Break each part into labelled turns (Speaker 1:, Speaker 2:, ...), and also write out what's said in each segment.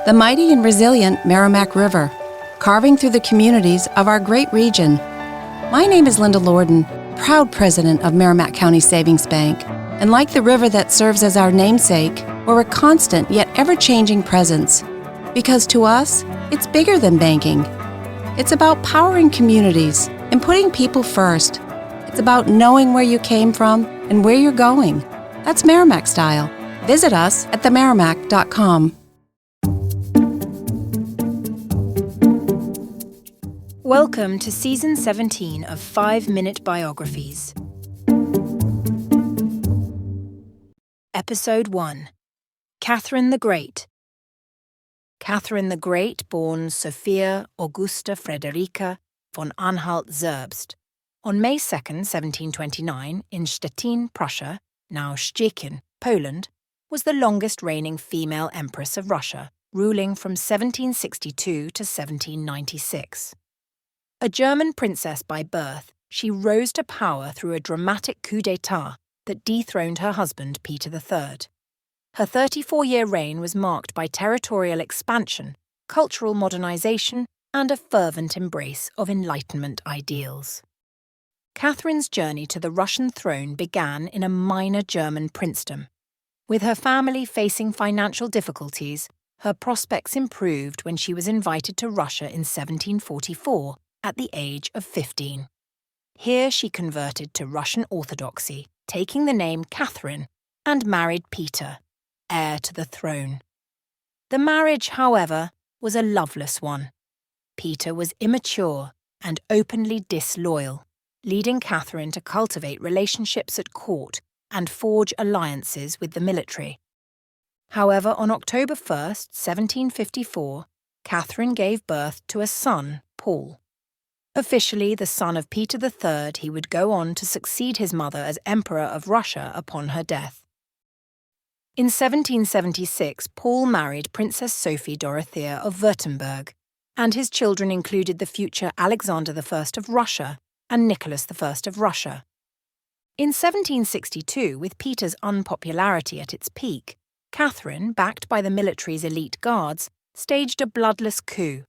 Speaker 1: the mighty and resilient Merrimack River, carving through the communities of our great region. My name is Linda Lorden, proud president of Merrimack County Savings Bank, and like the river that serves as our namesake, we're a constant yet ever-changing presence. Because to us, it's bigger than banking. It's about powering communities and putting people first. It's about knowing where you came from and where you're going. That's Merrimack style. Visit us at themerrimack.com.
Speaker 2: Welcome to Season 17 of 5-Minute Biographies. Episode 1. Catherine the Great. Catherine the Great, born Sophia Augusta Frederica von Anhalt-Zerbst, on May 2, 1729, in Stettin, Prussia, now Szczecin, Poland, was the longest reigning female empress of Russia, ruling from 1762 to 1796. A German princess by birth, she rose to power through a dramatic coup d'état that dethroned her husband Peter III. Her 34-year reign was marked by territorial expansion, cultural modernization, and a fervent embrace of Enlightenment ideals. Catherine's journey to the Russian throne began in a minor German princedom. With her family facing financial difficulties, her prospects improved when she was invited to Russia in 1744 at the age of 15. Here she converted to Russian Orthodoxy, taking the name Catherine, and married Peter, heir to the throne. The marriage, however, was a loveless one. Peter was immature and openly disloyal, leading Catherine to cultivate relationships at court and forge alliances with the military. However, on October 1, 1754, Catherine gave birth to a son, Paul. Officially the son of Peter III, he would go on to succeed his mother as Emperor of Russia upon her death. In 1776, Paul married Princess Sophia Dorothea of Württemberg, and his children included the future Alexander I of Russia and Nicholas I of Russia. In 1762, with Peter's unpopularity at its peak, Catherine, backed by the military's elite guards, staged a bloodless coup.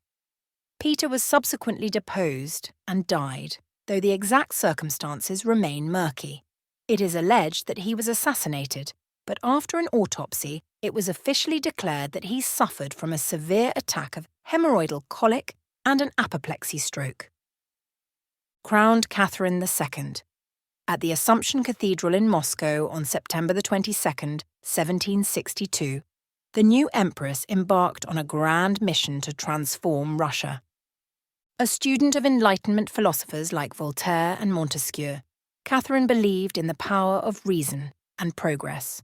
Speaker 2: Peter was subsequently deposed and died, though the exact circumstances remain murky. It is alleged that he was assassinated, but after an autopsy, it was officially declared that he suffered from a severe attack of hemorrhoidal colic and an apoplexy stroke. Crowned Catherine II. At the Assumption Cathedral in Moscow on September 22, 1762, the new empress embarked on a grand mission to transform Russia. A student of Enlightenment philosophers like Voltaire and Montesquieu, Catherine believed in the power of reason and progress.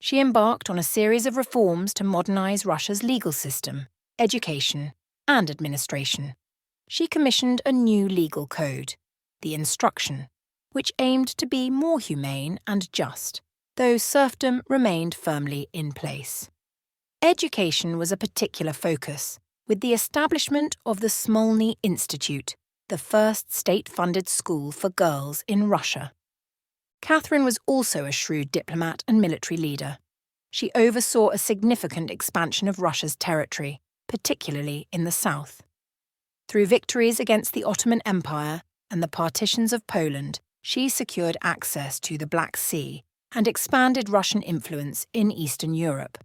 Speaker 2: She embarked on a series of reforms to modernize Russia's legal system, education, and administration. She commissioned a new legal code, the Instruction, which aimed to be more humane and just, though serfdom remained firmly in place. Education was a particular focus, with the establishment of the Smolny Institute, the first state-funded school for girls in Russia. Catherine was also a shrewd diplomat and military leader. She oversaw a significant expansion of Russia's territory, particularly in the south. Through victories against the Ottoman Empire and the partitions of Poland, she secured access to the Black Sea and expanded Russian influence in Eastern Europe.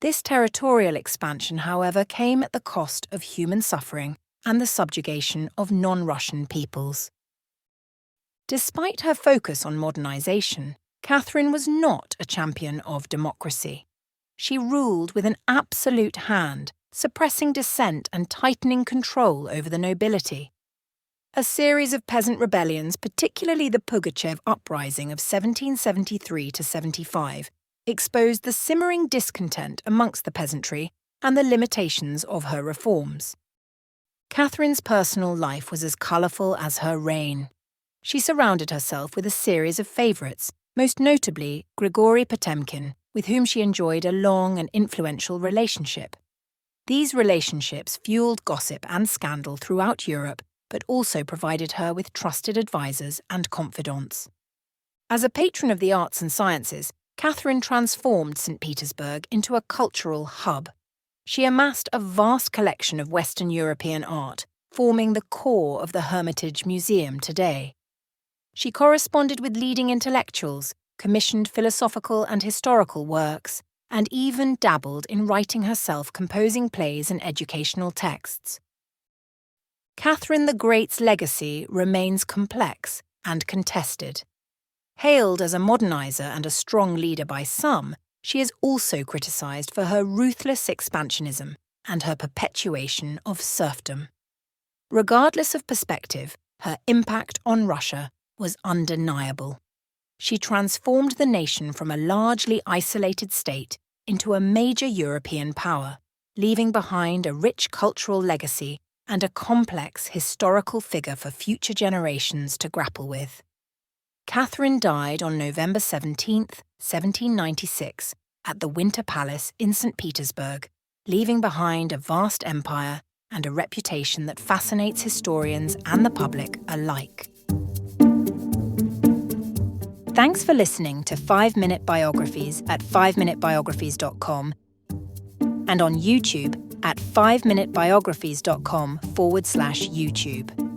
Speaker 2: This territorial expansion, however, came at the cost of human suffering and the subjugation of non-Russian peoples. Despite her focus on modernization, Catherine was not a champion of democracy. She ruled with an absolute hand, suppressing dissent and tightening control over the nobility. A series of peasant rebellions, particularly the Pugachev uprising of 1773 to 75, exposed the simmering discontent amongst the peasantry and the limitations of her reforms. Catherine's personal life was as colourful as her reign. She surrounded herself with a series of favourites, most notably Grigory Potemkin, with whom she enjoyed a long and influential relationship. These relationships fueled gossip and scandal throughout Europe, but also provided her with trusted advisors and confidants. As a patron of the arts and sciences, Catherine transformed St. Petersburg into a cultural hub. She amassed a vast collection of Western European art, forming the core of the Hermitage Museum today. She corresponded with leading intellectuals, commissioned philosophical and historical works, and even dabbled in writing herself, composing plays and educational texts. Catherine the Great's legacy remains complex and contested. Hailed as a modernizer and a strong leader by some, she is also criticised for her ruthless expansionism and her perpetuation of serfdom. Regardless of perspective, her impact on Russia was undeniable. She transformed the nation from a largely isolated state into a major European power, leaving behind a rich cultural legacy and a complex historical figure for future generations to grapple with. Catherine died on November 17, 1796, at the Winter Palace in St. Petersburg, leaving behind a vast empire and a reputation that fascinates historians and the public alike. Thanks for listening to 5-Minute Biographies at 5minutebiographies.com and on YouTube at 5minutebiographies.com/YouTube.